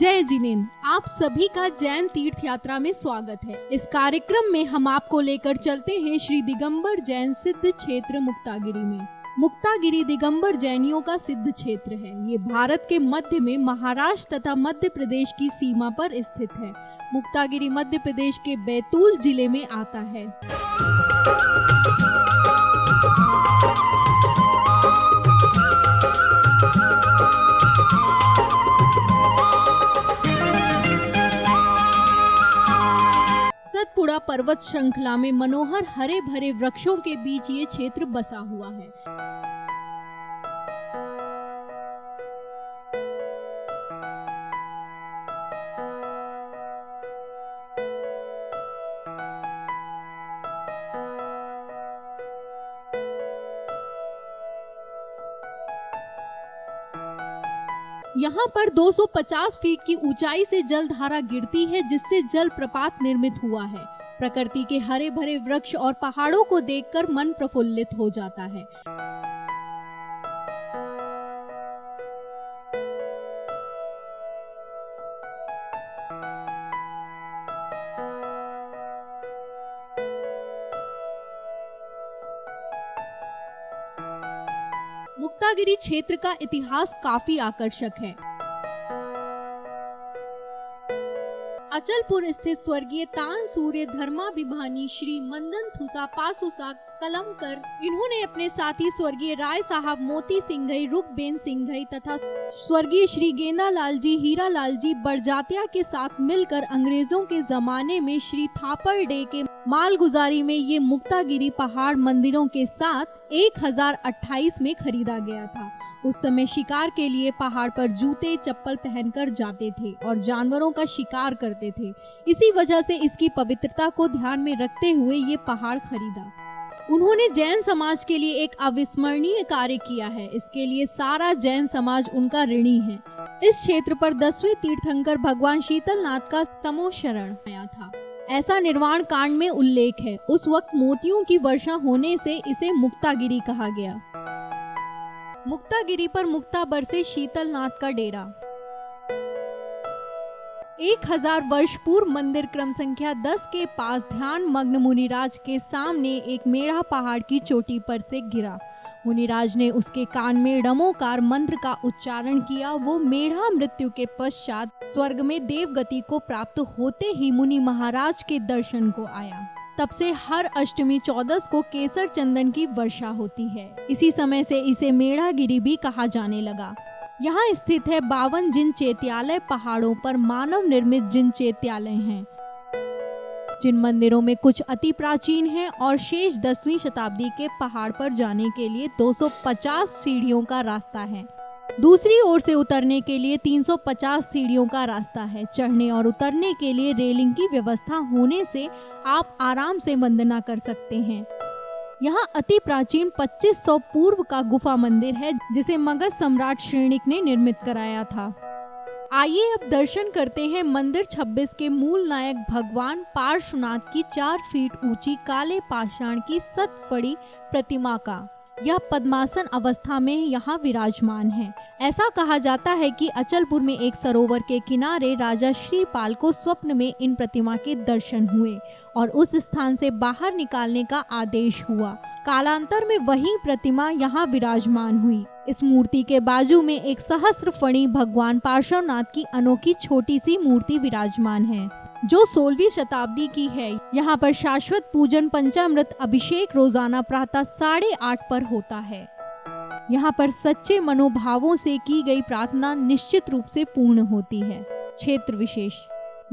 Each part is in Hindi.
जय जिनेन्द्र, आप सभी का जैन तीर्थ यात्रा में स्वागत है। इस कार्यक्रम में हम आपको लेकर चलते हैं श्री दिगंबर जैन सिद्ध क्षेत्र मुक्तागिरी में। मुक्तागिरी दिगंबर जैनियों का सिद्ध क्षेत्र है। ये भारत के मध्य में महाराष्ट्र तथा मध्य प्रदेश की सीमा पर स्थित है। मुक्तागिरी मध्य प्रदेश के बैतूल जिले में आता है। सतपुड़ा पर्वत श्रृंखला में मनोहर हरे भरे वृक्षों के बीच ये क्षेत्र बसा हुआ है। यहाँ पर 250 फीट की ऊंचाई से जलधारा गिरती है, जिससे जल प्रपात निर्मित हुआ है। प्रकृति के हरे भरे वृक्ष और पहाड़ों को देखकर मन प्रफुल्लित हो जाता है। मुक्तागिरी क्षेत्र का इतिहास काफी आकर्षक है। अचलपुर स्थित स्वर्गीय तान सूर्य धर्माभिमानी श्री मंदन थुसा पासुसा कलमकर, इन्होंने अपने साथी स्वर्गीय राय साहब मोती सिंघई, रुकबेन सिंघई तथा स्वर्गीय श्री गेंदालाल जी, हीरालाल जी बड़जात्या के साथ मिलकर अंग्रेजों के जमाने में श्री थापर डे के मालगुजारी में ये मुक्तागिरी पहाड़ मंदिरों के साथ 1028 में खरीदा गया था। उस समय शिकार के लिए पहाड़ पर जूते चप्पल पहनकर जाते थे और जानवरों का शिकार करते थे। इसी वजह से इसकी पवित्रता को ध्यान में रखते हुए ये पहाड़ खरीदा। उन्होंने जैन समाज के लिए एक अविस्मरणीय कार्य किया है। इसके लिए सारा जैन समाज उनका ऋणी है। इस क्षेत्र पर 10वें तीर्थंकर भगवान शीतलनाथ का समोशरण आया था, ऐसा निर्वाण कांड में उल्लेख है। उस वक्त मोतियों की वर्षा होने से इसे मुक्तागिरी कहा गया। मुक्तागिरी पर मुक्ता बरसे शीतलनाथ का डेरा। 1000 वर्ष पूर्व मंदिर क्रम संख्या 10 के पास ध्यान मग्न मुनिराज के सामने एक मेढ़ा पहाड़ की चोटी पर से गिरा। मुनिराज ने उसके कान में डमोकार मंत्र का उच्चारण किया। वो मेढ़ा मृत्यु के पश्चात स्वर्ग में देवगति को प्राप्त होते ही मुनि महाराज के दर्शन को आया। तब से हर अष्टमी 14 को केसर चंदन की वर्षा होती है। इसी समय से इसे मेढ़ागिरी भी कहा जाने लगा। यहाँ स्थित है 52 जिन चैत्यालय। पहाड़ों पर मानव निर्मित जिन चैत्यालय हैं, जिन मंदिरों में कुछ अति प्राचीन हैं और शेष 10वीं शताब्दी के पहाड़ पर जाने के लिए 250 सीढ़ियों का रास्ता है। दूसरी ओर से उतरने के लिए 350 सीढ़ियों का रास्ता है। चढ़ने और उतरने के लिए रेलिंग की व्यवस्था होने से आप आराम से वंदना कर सकते हैं। यहाँ अति प्राचीन 2500 पूर्व का गुफा मंदिर है, जिसे मगध सम्राट श्रेणिक ने निर्मित कराया था। आइए अब दर्शन करते हैं मंदिर 26 के मूल नायक भगवान पार्श्वनाथ की 4 फीट ऊंची काले पाषाण की सतफड़ी प्रतिमा का। यह पद्मासन अवस्था में यहाँ विराजमान है। ऐसा कहा जाता है कि अचलपुर में एक सरोवर के किनारे राजा श्रीपाल को स्वप्न में इन प्रतिमा के दर्शन हुए और उस स्थान से बाहर निकालने का आदेश हुआ। कालांतर में वही प्रतिमा यहाँ विराजमान हुई। इस मूर्ति के बाजू में एक सहस्त्र फणी भगवान पार्श्वनाथ की अनोखी छोटी सी मूर्ति विराजमान है, जो 16वीं शताब्दी की है। यहाँ पर शाश्वत पूजन पंचामृत अभिषेक रोजाना प्रातः 8:30 पर होता है। यहाँ पर सच्चे मनोभावों से की गई प्रार्थना निश्चित रूप से पूर्ण होती है। क्षेत्र विशेष।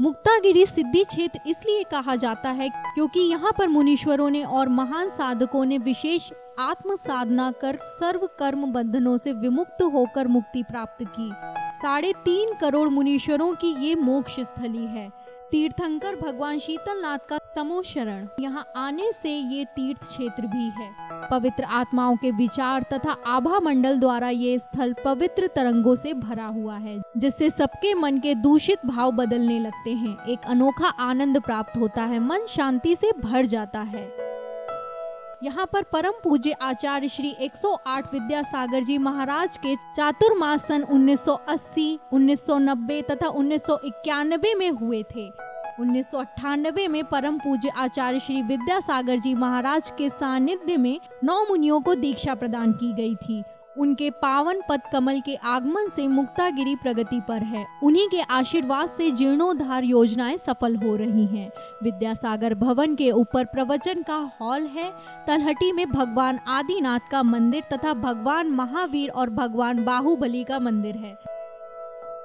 मुक्तागिरी सिद्धि क्षेत्र इसलिए कहा जाता है क्योंकि यहाँ पर मुनीश्वरों ने और महान साधकों ने विशेष आत्म साधना कर सर्व कर्म बंधनों से विमुक्त होकर मुक्ति प्राप्त की। 3.5 करोड़ मुनीश्वरों की ये मोक्ष स्थली है। तीर्थंकर भगवान शीतलनाथ का समोशरण। यहाँ आने से ये तीर्थ क्षेत्र भी है। पवित्र आत्माओं के विचार तथा आभा मंडल द्वारा ये स्थल पवित्र तरंगों से भरा हुआ है, जिससे सबके मन के दूषित भाव बदलने लगते हैं। एक अनोखा आनंद प्राप्त होता है, मन शांति से भर जाता है। यहाँ पर परम पूज्य आचार्य श्री 108 विद्यासागर जी महाराज के चातुर्मास सन 1980, 1990 तथा 1991 में हुए थे। 1998 में परम पूज्य आचार्य श्री विद्यासागर जी महाराज के सानिध्य में 9 मुनियों को दीक्षा प्रदान की गई थी। उनके पावन पद कमल के आगमन से मुक्तागिरी प्रगति पर है। उन्हीं के आशीर्वाद से जीर्णोद्धार योजनाएं सफल हो रही हैं। विद्यासागर भवन के ऊपर प्रवचन का हॉल है। तलहटी में भगवान आदिनाथ का मंदिर तथा भगवान महावीर और भगवान बाहुबली का मंदिर है।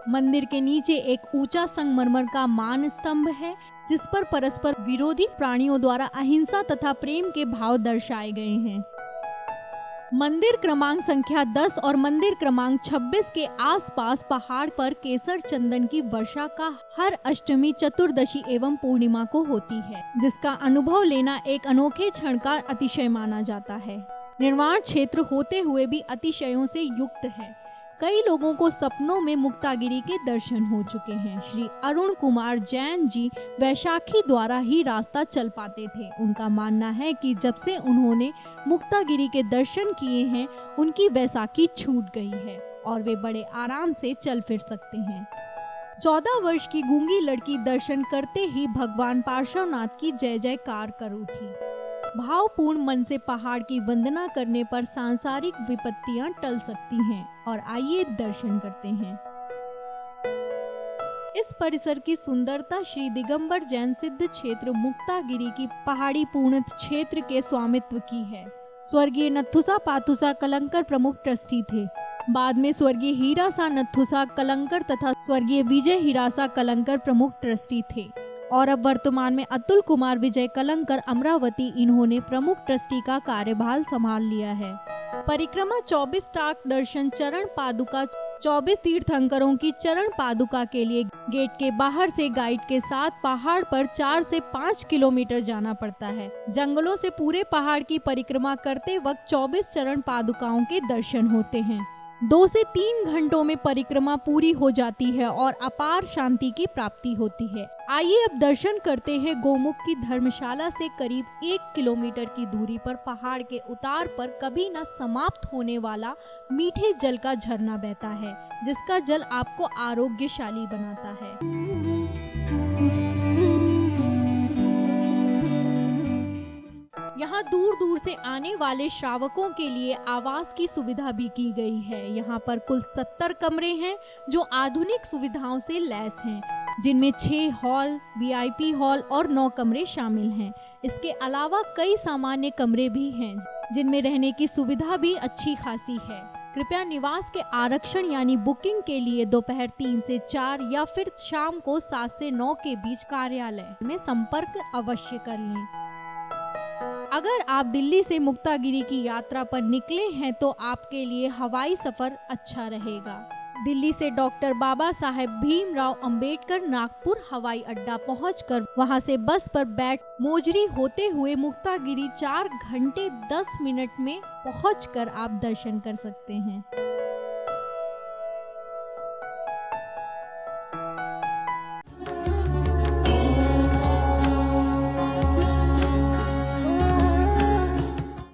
मंदिर के नीचे एक ऊंचा संगमरमर का मान स्तंभ है, जिस पर परस्पर विरोधी प्राणियों द्वारा अहिंसा तथा प्रेम के भाव दर्शाए गए हैं। मंदिर क्रमांक संख्या 10 और मंदिर क्रमांक 26 के आसपास पहाड़ पर केसर चंदन की वर्षा का हर अष्टमी, चतुर्दशी एवं पूर्णिमा को होती है, जिसका अनुभव लेना एक अनोखे क्षण का अतिशय माना जाता है। निर्माण क्षेत्र होते हुए भी अतिशयों से युक्त है। कई लोगों को सपनों में मुक्तागिरी के दर्शन हो चुके हैं। श्री अरुण कुमार जैन जी वैशाखी द्वारा ही रास्ता चल पाते थे। उनका मानना है कि जब से उन्होंने मुक्तागिरी के दर्शन किए हैं, उनकी वैसाखी छूट गई है और वे बड़े आराम से चल फिर सकते हैं। 14 वर्ष की गूंगी लड़की दर्शन करते ही भगवान पार्श्वनाथ की जय जयकार कर उठी। भावपूर्ण मन से पहाड़ की वंदना करने पर सांसारिक विपत्तियां टल सकती हैं। और आइए दर्शन करते हैं। इस परिसर की सुंदरता श्री दिगंबर जैन सिद्ध क्षेत्र मुक्तागिरी की पहाड़ी पूर्ण क्षेत्र के स्वामित्व की है। स्वर्गीय नथुसा पाथुसा कलंकर प्रमुख ट्रस्टी थे। बाद में स्वर्गीय हीरासा नथुसा कलंकर तथा स्वर्गीय विजय हीरासा कलंकर प्रमुख ट्रस्टी थे और अब वर्तमान में अतुल कुमार विजय कलंकर अमरावती इन्होंने प्रमुख ट्रस्टी का कार्यभार संभाल लिया है। परिक्रमा 24 टाक दर्शन चरण पादुका 24 तीर्थंकरों की चरण पादुका के लिए गेट के बाहर से गाइड के साथ पहाड़ पर 4 से 5 किलोमीटर जाना पड़ता है। जंगलों से पूरे पहाड़ की परिक्रमा करते वक्त 24 चरण पादुकाओं के दर्शन होते हैं। 2 से 3 घंटों में परिक्रमा पूरी हो जाती है और अपार शांति की प्राप्ति होती है। आइए अब दर्शन करते हैं गोमुख की धर्मशाला से करीब 1 किलोमीटर की दूरी पर पहाड़ के उतार पर कभी न समाप्त होने वाला मीठे जल का झरना बहता है, जिसका जल आपको आरोग्यशाली बनाता है। यहाँ दूर दूर से आने वाले श्रावकों के लिए आवास की सुविधा भी की गई है। यहाँ पर कुल 70 कमरे हैं जो आधुनिक सुविधाओं से लैस हैं, जिनमें 6 हॉल, वीआईपी हॉल और 9 कमरे शामिल हैं। इसके अलावा कई सामान्य कमरे भी हैं, जिनमें रहने की सुविधा भी अच्छी खासी है। कृपया निवास के आरक्षण यानी बुकिंग के लिए दोपहर 3 से 4 या फिर शाम को 7 से 9 के बीच कार्यालय में संपर्क अवश्य कर लें। अगर आप दिल्ली से मुक्तागिरी की यात्रा पर निकले हैं तो आपके लिए हवाई सफर अच्छा रहेगा। दिल्ली से डॉक्टर बाबा साहेब भीमराव अंबेडकर नागपुर हवाई अड्डा पहुंचकर वहां से बस पर बैठ मोजरी होते हुए मुक्तागिरी 4 घंटे 10 मिनट में पहुंचकर आप दर्शन कर सकते हैं।